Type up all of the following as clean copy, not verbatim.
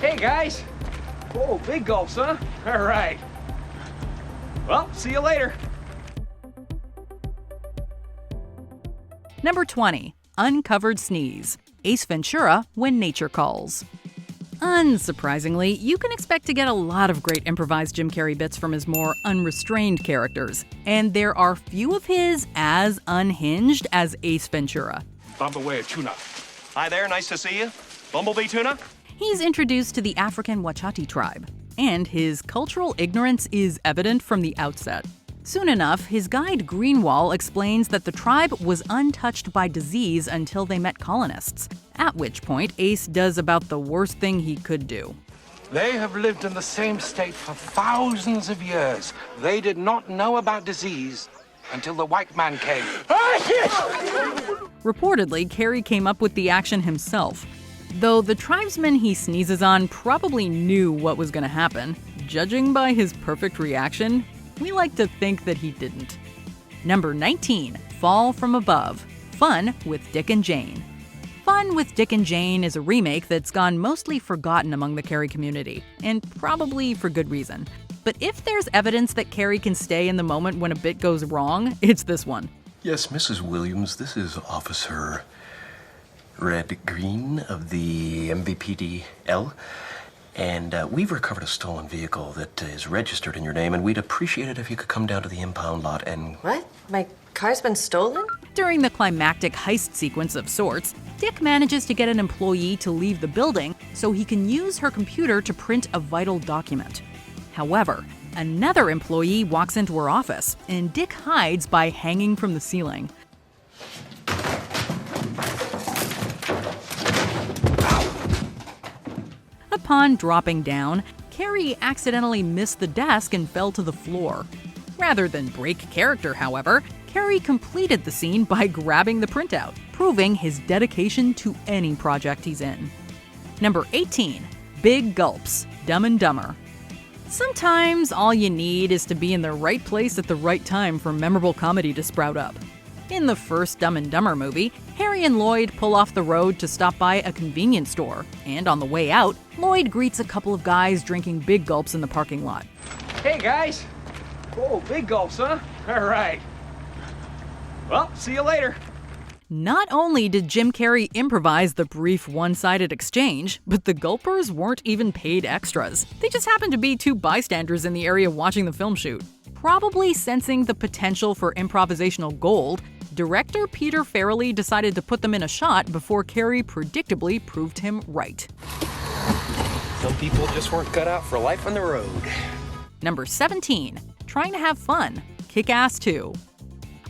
Hey, guys. Whoa, big gulps, huh? All right. Well, see you later. Number 20. Uncovered Sneeze. Ace Ventura When Nature Calls. Unsurprisingly, you can expect to get a lot of great improvised Jim Carrey bits from his more unrestrained characters, and there are few of his as unhinged as Ace Ventura. Bumblebee tuna. Hi there, nice to see you. Bumblebee tuna? He's introduced to the African Wachati tribe, and his cultural ignorance is evident from the outset. Soon enough, his guide Greenwall explains that the tribe was untouched by disease until they met colonists, at which point Ace does about the worst thing he could do. They have lived in the same state for thousands of years. They did not know about disease until the white man came. Reportedly, Carrey came up with the action himself, though the tribesmen he sneezes on probably knew what was going to happen. Judging by his perfect reaction, we like to think that he didn't. Number 19. Fall from Above. Fun with Dick and Jane. Fun with Dick and Jane is a remake that's gone mostly forgotten among the Carrey community, and probably for good reason. But if there's evidence that Carrey can stay in the moment when a bit goes wrong, it's this one. Yes, Mrs. Williams, this is Officer Red Green of the MVPDL. And we've recovered a stolen vehicle that is registered in your name, and we'd appreciate it if you could come down to the impound lot and... What? My car's been stolen? During the climactic heist sequence of sorts, Dick manages to get an employee to leave the building so he can use her computer to print a vital document. However, another employee walks into her office, and Dick hides by hanging from the ceiling. Upon dropping down, Carrey accidentally missed the desk and fell to the floor. Rather than break character, however, Carrey completed the scene by grabbing the printout, proving his dedication to any project he's in. Number 18. Big Gulps. Dumb and Dumber. Sometimes all you need is to be in the right place at the right time for memorable comedy to sprout up. In the first Dumb and Dumber movie, Harry and Lloyd pull off the road to stop by a convenience store, and on the way out, Lloyd greets a couple of guys drinking big gulps in the parking lot. Hey, guys. Whoa, big gulps, huh? All right. Well, see you later. Not only did Jim Carrey improvise the brief one-sided exchange, but the gulpers weren't even paid extras. They just happened to be two bystanders in the area watching the film shoot. Probably sensing the potential for improvisational gold, director Peter Farrelly decided to put them in a shot before Carrey predictably proved him right. Some people just weren't cut out for life on the road. Number 17. Trying to have fun. Kick-Ass 2.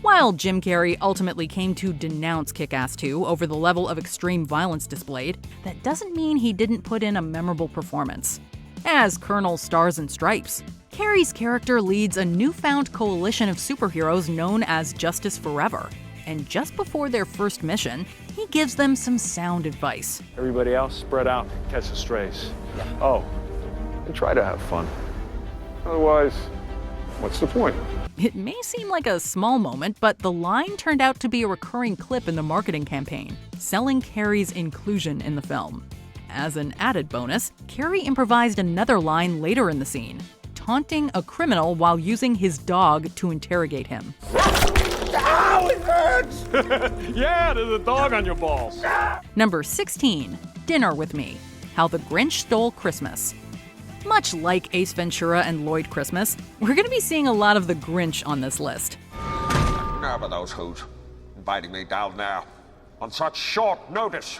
While Jim Carrey ultimately came to denounce Kick-Ass 2 over the level of extreme violence displayed, that doesn't mean he didn't put in a memorable performance. As Colonel Stars and Stripes, Carrey's character leads a newfound coalition of superheroes known as Justice Forever. And just before their first mission, he gives them some sound advice. Everybody else, spread out, catch the strays. Oh, and try to have fun. Otherwise, what's the point? It may seem like a small moment, but the line turned out to be a recurring clip in the marketing campaign, selling Carrey's inclusion in the film. As an added bonus, Carrey improvised another line later in the scene, taunting a criminal while using his dog to interrogate him. Ow, it hurts! Yeah, there's a dog on your balls. Number 16. Dinner with Me. How the Grinch Stole Christmas. Much like Ace Ventura and Lloyd Christmas, we're going to be seeing a lot of the Grinch on this list. Now about those who's inviting me down now on such short notice.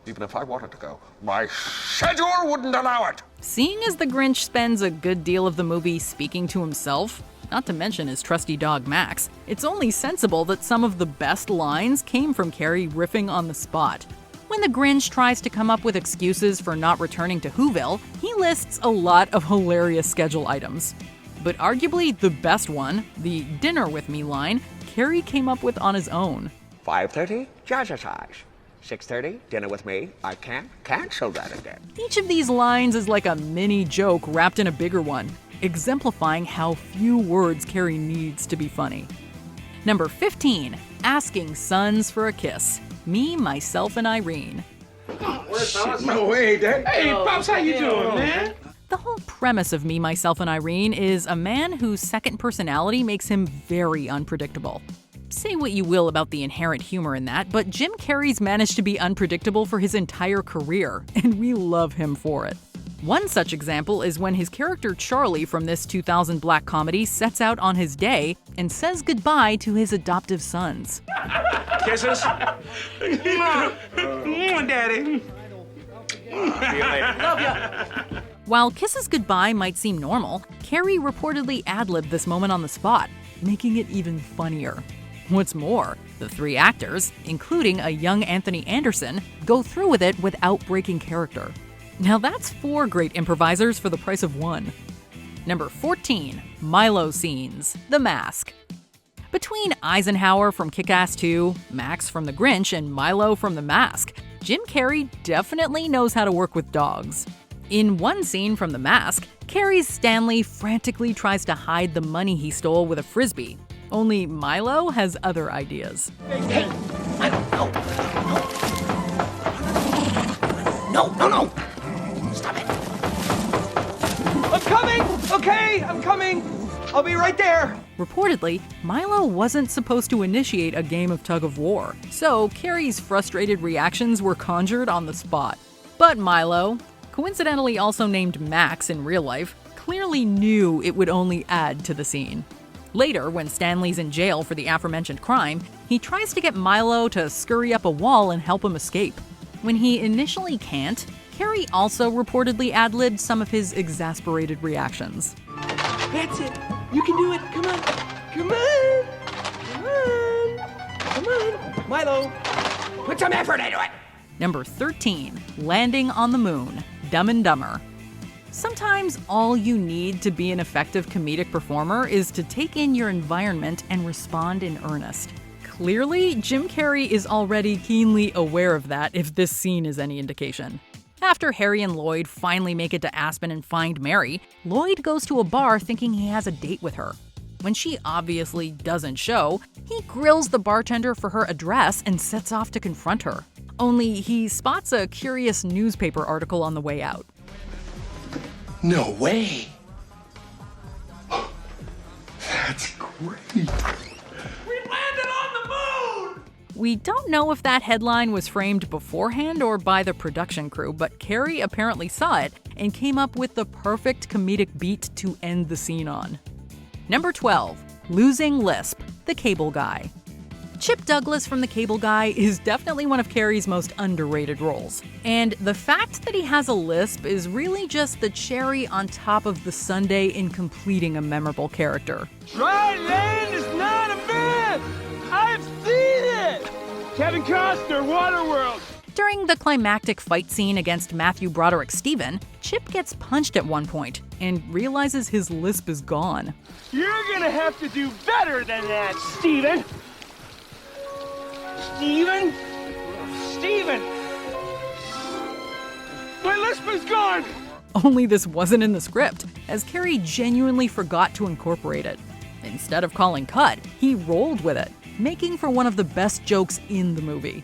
Even if I wanted to go, my schedule wouldn't allow it. Seeing as the Grinch spends a good deal of the movie speaking to himself, not to mention his trusty dog Max, it's only sensible that some of the best lines came from Carrey riffing on the spot. When the Grinch tries to come up with excuses for not returning to Whoville, he lists a lot of hilarious schedule items. But arguably the best one, the dinner with me line, Carrey came up with on his own. 5:30, jazzercise. 6:30, dinner with me. I can't cancel that again. Each of these lines is like a mini joke wrapped in a bigger one, exemplifying how few words Carrey needs to be funny. Number 15. Asking Sons for a Kiss. Me, Myself, and Irene. No way, Dad. Hey, Pops, how you doing, man? The whole premise of Me, Myself, and Irene is a man whose second personality makes him very unpredictable. Say what you will about the inherent humor in that, but Jim Carrey's managed to be unpredictable for his entire career, and we love him for it. One such example is when his character Charlie from this 2000 black comedy sets out on his day and says goodbye to his adoptive sons. Kisses? Daddy. See you later. Love ya. While kisses goodbye might seem normal, Carrey reportedly ad-libbed this moment on the spot, making it even funnier. What's more, the three actors, including a young Anthony Anderson, go through with it without breaking character. Now that's 4 great improvisers for the price of 1. Number 14, Milo scenes, The Mask. Between Eisenhower from Kick-Ass 2, Max from The Grinch, and Milo from The Mask, Jim Carrey definitely knows how to work with dogs. In one scene from The Mask, Carrey's Stanley frantically tries to hide the money he stole with a frisbee. Only Milo has other ideas. Hey, Milo, no. Stop it. I'm coming! Okay, I'm coming! I'll be right there! Reportedly, Milo wasn't supposed to initiate a game of tug-of-war, so Carrey's frustrated reactions were conjured on the spot. But Milo, coincidentally also named Max in real life, clearly knew it would only add to the scene. Later, when Stanley's in jail for the aforementioned crime, he tries to get Milo to scurry up a wall and help him escape. When he initially can't, Carrey also reportedly ad-libbed some of his exasperated reactions. That's it! You can do it! Come on! Come on! Come on! Come on! Milo! Put some effort into it! Number 13, Landing on the Moon, Dumb and Dumber. Sometimes all you need to be an effective comedic performer is to take in your environment and respond in earnest. Clearly, Jim Carrey is already keenly aware of that if this scene is any indication. After Harry and Lloyd finally make it to Aspen and find Mary, Lloyd goes to a bar thinking he has a date with her. When she obviously doesn't show, he grills the bartender for her address and sets off to confront her. Only he spots a curious newspaper article on the way out. No way. That's great. We don't know if that headline was framed beforehand or by the production crew, but Carrey apparently saw it and came up with the perfect comedic beat to end the scene on. Number 12, Losinglisp, The Cable Guy. Chip Douglas from The Cable Guy is definitely one of Carrey's most underrated roles. And the fact that he has a lisp is really just the cherry on top of the sundae in completing a memorable character. Dry land is not a myth! I've seen it! Kevin Costner, Waterworld! During the climactic fight scene against Matthew Broderick Steven, Chip gets punched at one point and realizes his lisp is gone. You're gonna have to do better than that, Steven! Steven? Steven! My lisp is gone! Only this wasn't in the script, as Carrey genuinely forgot to incorporate it. Instead of calling cut, he rolled with it, making for one of the best jokes in the movie.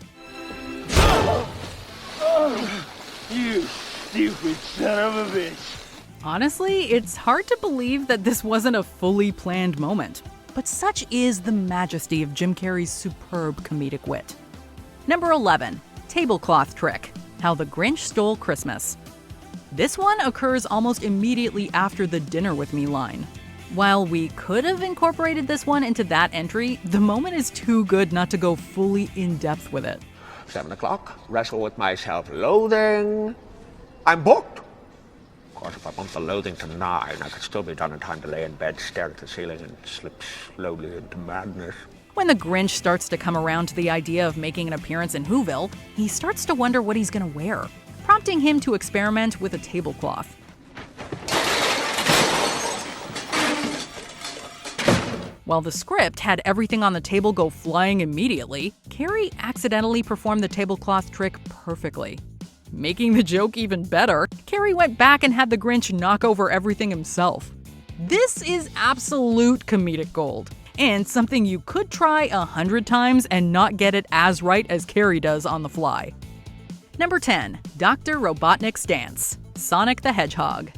Oh, you stupid son of a bitch. Honestly, it's hard to believe that this wasn't a fully planned moment. But such is the majesty of Jim Carrey's superb comedic wit. Number 11, Tablecloth Trick, How the Grinch Stole Christmas. This one occurs almost immediately after the dinner with me line. While we could have incorporated this one into that entry, the moment is too good not to go fully in-depth with it. 7 o'clock, wrestle with my self-loathing. I'm booked. Of course, if I bumped the loathing to 9, I could still be done in time to lay in bed, stare at the ceiling, and slip slowly into madness. When the Grinch starts to come around to the idea of making an appearance in Whoville, he starts to wonder what he's going to wear, prompting him to experiment with a tablecloth. While the script had everything on the table go flying immediately, Carrey accidentally performed the tablecloth trick perfectly. Making the joke even better, Carrey went back and had the Grinch knock over everything himself. This is absolute comedic gold, and something you could try 100 times and not get it as right as Carrey does on the fly. Number 10. Dr. Robotnik's Dance, Sonic the Hedgehog.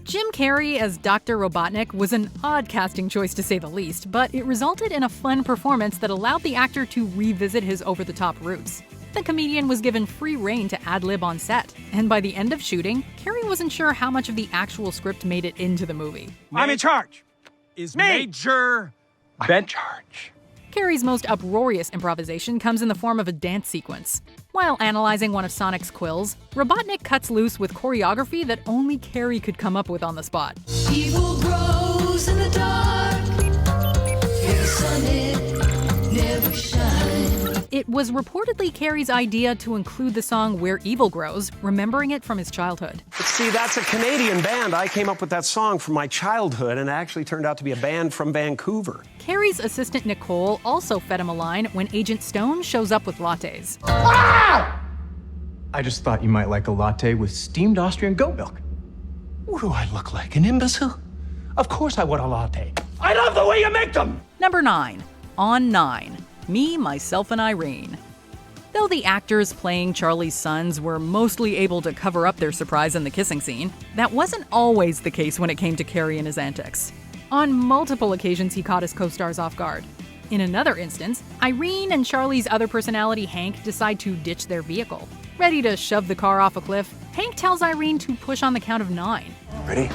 Jim Carrey as Dr. Robotnik was an odd casting choice to say the least, but it resulted in a fun performance that allowed the actor to revisit his over-the-top roots. The comedian was given free rein to ad-lib on set, and by the end of shooting, Carrey wasn't sure how much of the actual script made it into the movie. I'm in charge. Is Major Ben charge. Carrey's most uproarious improvisation comes in the form of a dance sequence. While analyzing one of Sonic's quills, Robotnik cuts loose with choreography that only Carrey could come up with on the spot. Evil grows in the dark, and the sun it never shines. It was reportedly Carrey's idea to include the song Where Evil Grows, remembering it from his childhood. See, that's a Canadian band. I came up with that song from my childhood, and it actually turned out to be a band from Vancouver. Carrey's assistant Nicole also fed him a line when Agent Stone shows up with lattes. Ah! I just thought you might like a latte with steamed Austrian goat milk. What do I look like, an imbecile? Of course I want a latte. I love the way you make them! Number 9. On 9. Me, Myself, and Irene. Though the actors playing Charlie's sons were mostly able to cover up their surprise in the kissing scene, that wasn't always the case when it came to Carrey and his antics. On multiple occasions, he caught his co-stars off guard. In another instance, Irene and Charlie's other personality, Hank, decide to ditch their vehicle. Ready to shove the car off a cliff, Hank tells Irene to push on the count of 9. Ready?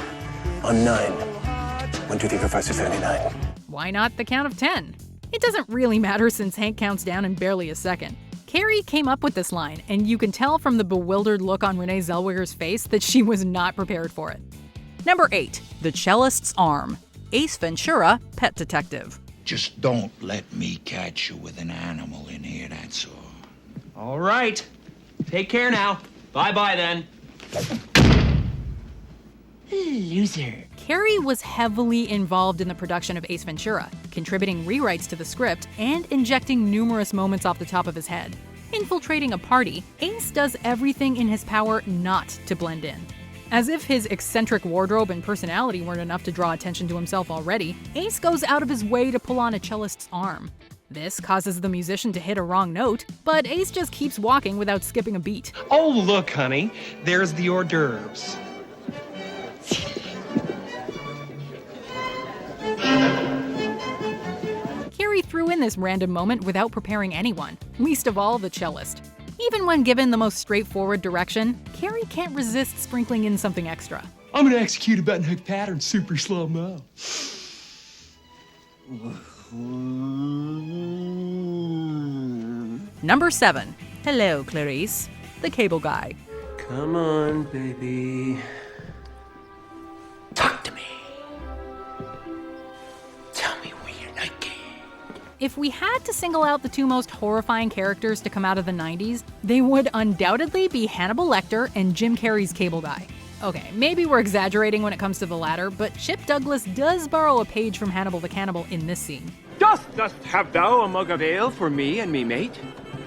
On 9. 1, 2, 3, 4, 5, 6, 7, 8, 9. Why not the count of 10? It doesn't really matter since Hank counts down in barely a second. Carrey came up with this line, and you can tell from the bewildered look on Renee Zellweger's face that she was not prepared for it. Number 8. The Cellist's Arm, Ace Ventura, Pet Detective. Just don't let me catch you with an animal in here, that's all. All right. Take care now. Bye-bye then. Loser. Carrey was heavily involved in the production of Ace Ventura, contributing rewrites to the script and injecting numerous moments off the top of his head. Infiltrating a party, Ace does everything in his power not to blend in. As if his eccentric wardrobe and personality weren't enough to draw attention to himself already, Ace goes out of his way to pull on a cellist's arm. This causes the musician to hit a wrong note, but Ace just keeps walking without skipping a beat. Oh, look, honey. There's the hors d'oeuvres. Carrey threw in this random moment without preparing anyone, least of all the cellist. Even when given the most straightforward direction, Carrey can't resist sprinkling in something extra. I'm gonna execute a button hook pattern super slow-mo. Number 7. Hello, Clarice, the cable guy. Come on, baby. Talk to me. Tell me where you're naked. If we had to single out the two most horrifying characters to come out of the 90s, they would undoubtedly be Hannibal Lecter and Jim Carrey's cable guy. Okay, maybe we're exaggerating when it comes to the latter, but Chip Douglas does borrow a page from Hannibal the Cannibal in this scene. Dost have thou a mug of ale for me and me mate?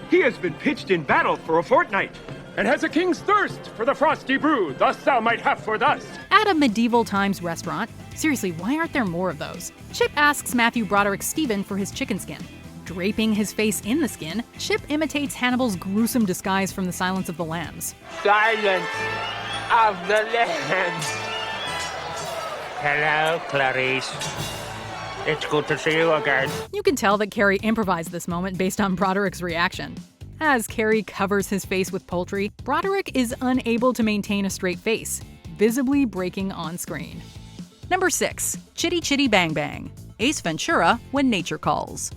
He has been pitched in battle for a fortnight, and has a king's thirst for the frosty brew, thus thou might have for thus. At a medieval times restaurant, seriously, why aren't there more of those? Chip asks Matthew Broderick's Stephen for his chicken skin. Draping his face in the skin, Chip imitates Hannibal's gruesome disguise from The Silence of the Lambs. Silence of the Lambs. Hello, Clarice. It's good to see you again. You can tell that Carrey improvised this moment based on Broderick's reaction. As Carrey covers his face with poultry, Broderick is unable to maintain a straight face, visibly breaking on screen. Number 6. Chitty Chitty Bang Bang, Ace Ventura, When Nature Calls.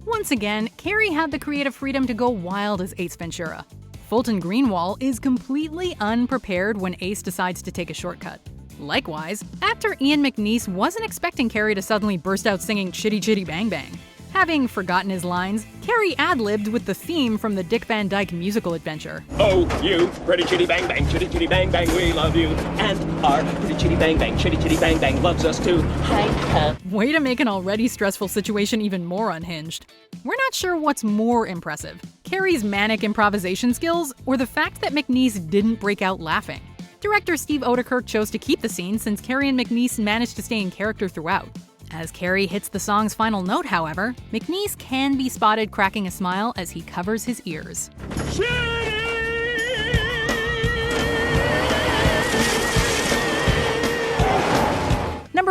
Once again, Carrey had the creative freedom to go wild as Ace Ventura. Fulton Greenwald is completely unprepared when Ace decides to take a shortcut. Likewise, actor Ian McNeice wasn't expecting Carrey to suddenly burst out singing Chitty Chitty Bang Bang. Having forgotten his lines, Carrey ad-libbed with the theme from the Dick Van Dyke musical adventure. Oh, you, pretty chitty bang bang, chitty chitty bang bang, we love you. And our pretty chitty bang bang, chitty chitty bang bang loves us too. Hi. Way to make an already stressful situation even more unhinged. We're not sure what's more impressive, Carrey's manic improvisation skills or the fact that McNeice didn't break out laughing. Director Steve Odekirk chose to keep the scene since Carrey and McNeice managed to stay in character throughout. As Carrey hits the song's final note, however, McNeice can be spotted cracking a smile as he covers his ears. Chitty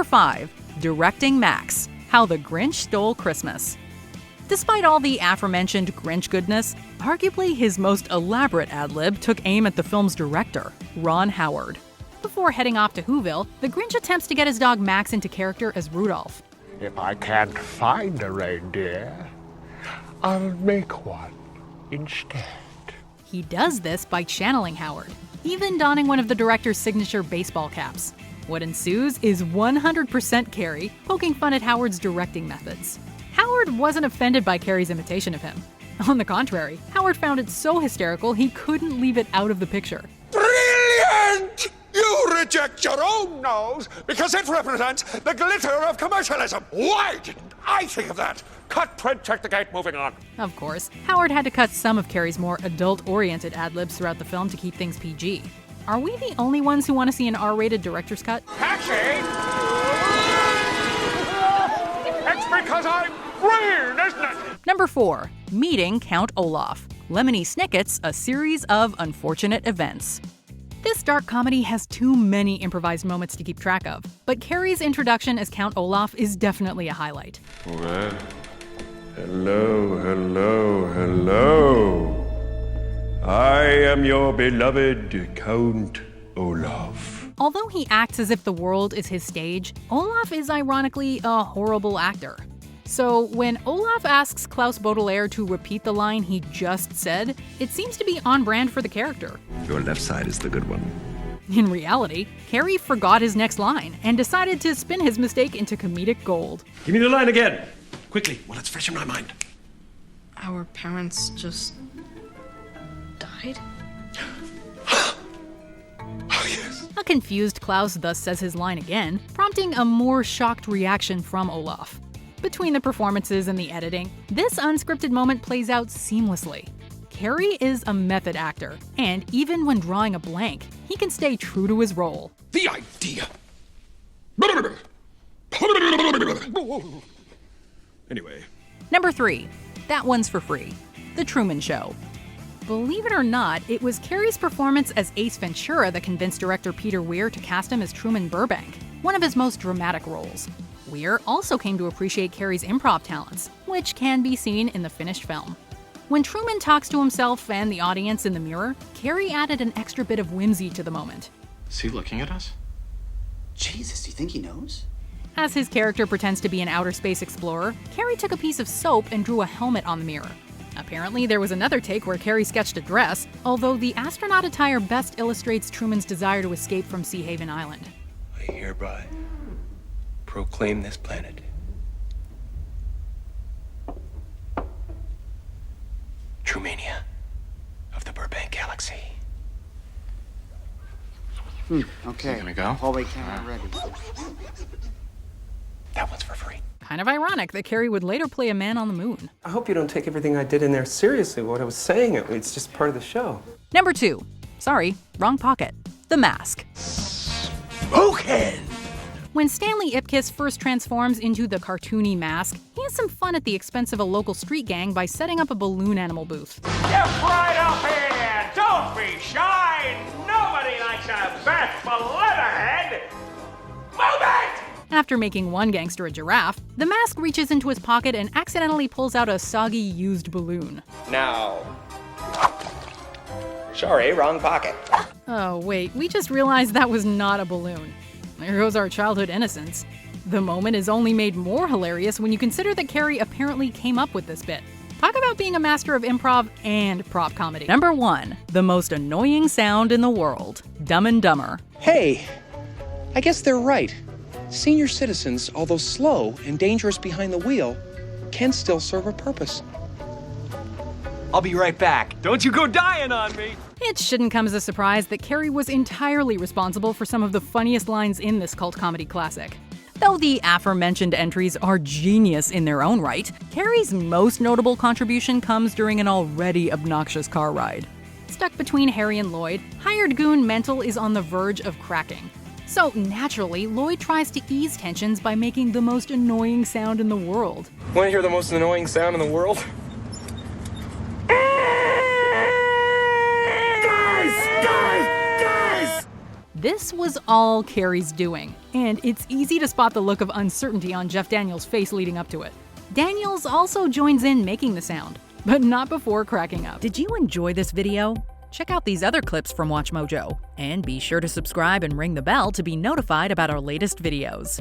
5. Directing Max: How the Grinch Stole Christmas. Despite all the aforementioned Grinch goodness, arguably his most elaborate ad-lib took aim at the film's director, Ron Howard. Before heading off to Whoville, the Grinch attempts to get his dog Max into character as Rudolph. If I can't find a reindeer, I'll make one instead. He does this by channeling Howard, even donning one of the director's signature baseball caps. What ensues is 100% Carrey poking fun at Howard's directing methods. Howard wasn't offended by Carrey's imitation of him. On the contrary, Howard found it so hysterical he couldn't leave it out of the picture. Brilliant! You reject your own nose because it represents the glitter of commercialism. Why didn't I think of that? Cut, print, check the gate, moving on. Of course, Howard had to cut some of Carrey's more adult-oriented ad-libs throughout the film to keep things PG. Are we the only ones who want to see an R-rated director's cut? Taxi! It's because I'm green, isn't it? Number 4. Meeting Count Olaf: Lemony Snicket's A Series of Unfortunate Events. This dark comedy has too many improvised moments to keep track of, but Carrey's introduction as Count Olaf is definitely a highlight. Well, hello, hello, hello. I am your beloved Count Olaf. Although he acts as if the world is his stage, Olaf is ironically a horrible actor. So when Olaf asks Klaus Baudelaire to repeat the line he just said, it seems to be on brand for the character. Your left side is the good one. In reality, Carrey forgot his next line and decided to spin his mistake into comedic gold. Give me the line again. Quickly, while it's fresh in my mind. Our parents just died? A confused Klaus thus says his line again, prompting a more shocked reaction from Olaf. Between the performances and the editing, this unscripted moment plays out seamlessly. Carrey is a method actor, and even when drawing a blank, he can stay true to his role. The idea. Anyway. Number 3. That one's for free. The Truman Show. Believe it or not, it was Carrey's performance as Ace Ventura that convinced director Peter Weir to cast him as Truman Burbank, one of his most dramatic roles. Weir also came to appreciate Carrey's improv talents, which can be seen in the finished film. When Truman talks to himself and the audience in the mirror, Carrey added an extra bit of whimsy to the moment. Is he looking at us? Jesus, do you think he knows? As his character pretends to be an outer space explorer, Carrey took a piece of soap and drew a helmet on the mirror. Apparently, there was another take where Carrey sketched a dress, although the astronaut attire best illustrates Truman's desire to escape from Sea Haven Island. I hereby proclaim this planet Trumania of the Burbank Galaxy. Okay. You gonna go? Hallway camera ready. That one's for free. Kind of ironic that Carrey would later play a man on the moon. I hope you don't take everything I did in there seriously, what I was saying. It's just part of the show. Number 2. Sorry, wrong pocket. The Mask. Smokin'! When Stanley Ipkiss first transforms into the cartoony Mask, he has some fun at the expense of a local street gang by setting up a balloon animal booth. Get right up here! Don't be shy! Nobody likes a Beth Leatherhead! Move it! After making one gangster a giraffe, the Mask reaches into his pocket and accidentally pulls out a soggy, used balloon. Now. Sorry, wrong pocket. Oh, wait, we just realized that was not a balloon. There goes our childhood innocence. The moment is only made more hilarious when you consider that Carrey apparently came up with this bit. Talk about being a master of improv and prop comedy. Number 1. The most annoying sound in the world. Dumb and Dumber. Hey, I guess they're right. Senior citizens, although slow and dangerous behind the wheel, can still serve a purpose. I'll be right back. Don't you go dying on me! It shouldn't come as a surprise that Carrey was entirely responsible for some of the funniest lines in this cult comedy classic. Though the aforementioned entries are genius in their own right, Carrey's most notable contribution comes during an already obnoxious car ride. Stuck between Harry and Lloyd, hired goon Mental is on the verge of cracking. So naturally, Lloyd tries to ease tensions by making the most annoying sound in the world. Want to hear the most annoying sound in the world? This was all Carrey's doing, and it's easy to spot the look of uncertainty on Jeff Daniels' face leading up to it. Daniels also joins in making the sound, but not before cracking up. Did you enjoy this video? Check out these other clips from WatchMojo, and be sure to subscribe and ring the bell to be notified about our latest videos.